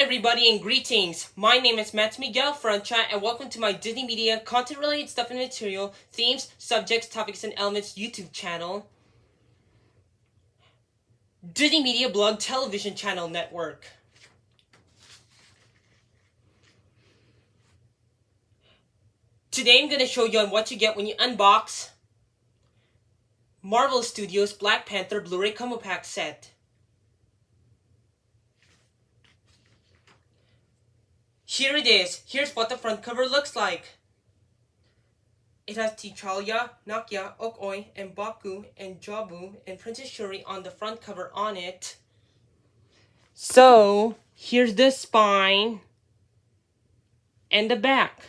everybody and greetings. My name is Matt Miguel Francha and welcome to my Disney Media content related stuff and material, themes, subjects, topics, and elements YouTube channel. Disney Media Blog Television Channel Network. Today I'm going to show you on what you get when you unbox Marvel Studios Black Panther Blu-ray Combo Pack set. Here it is. Here's what the front cover looks like. It has T'Challa, Nakia, Okoye, and Baku, and Jabu, and Princess Shuri on the front cover on it. So, here's the spine and the back.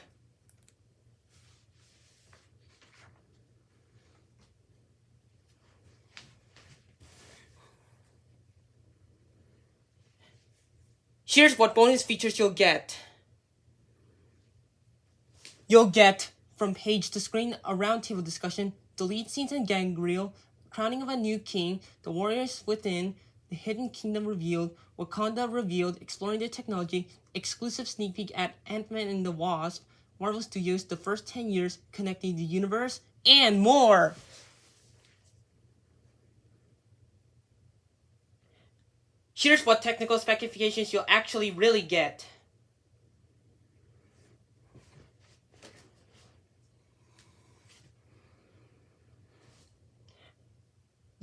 Here's what bonus features you'll get. You'll get from page to screen a roundtable discussion, deleted scenes and gang reel, crowning of a new king, the warriors within, the hidden kingdom revealed, Wakanda revealed, exploring the technology, exclusive sneak peek at Ant-Man and the Wasp, Marvel Studios, the first 10 years connecting the universe, and more. Here's what technical specifications you'll actually really get.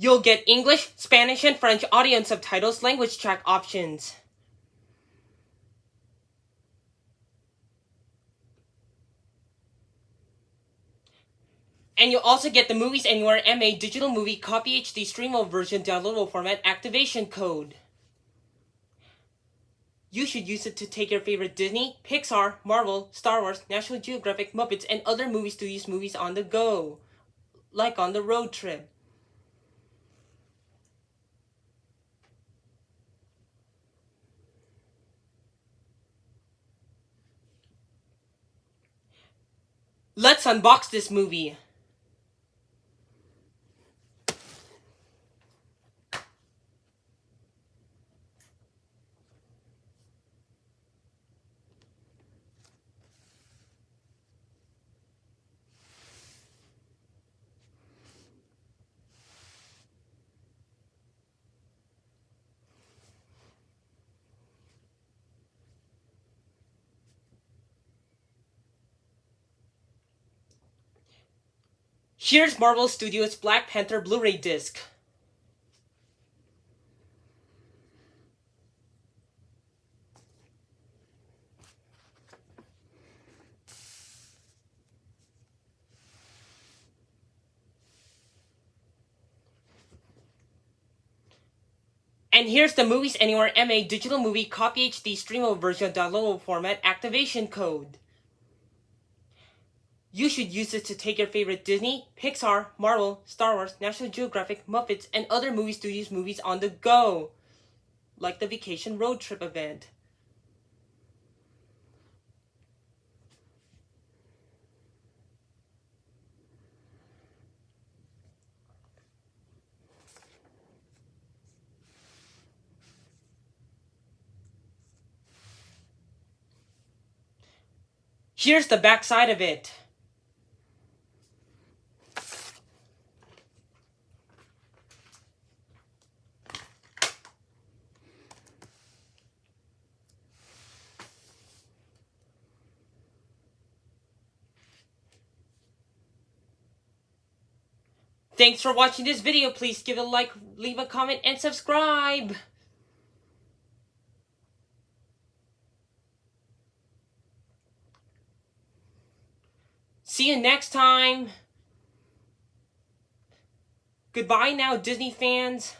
You'll get English, Spanish, and French audio and subtitles, language track options. And you'll also get the Movies Anywhere MA Digital Movie Copy HD Streamable Version Downloadable Format Activation Code. You should use it to take your favorite Disney, Pixar, Marvel, Star Wars, National Geographic, Muppets, and other movie studios movies on the go. Like on the road trip. Let's unbox this movie. Here's Marvel Studios Black Panther Blu-ray disc. And here's the Movies Anywhere MA Digital Movie Copy HD Streamable Version Downloadable Format Activation Code. You should use it to take your favorite Disney, Pixar, Marvel, Star Wars, National Geographic, Muppets, and other movie studios movies on the go. Like the Vacation Road Trip event. Here's the back side of it. Thanks for watching this video. Please give it a like, leave a comment, and subscribe. See you next time. Goodbye now, Disney fans.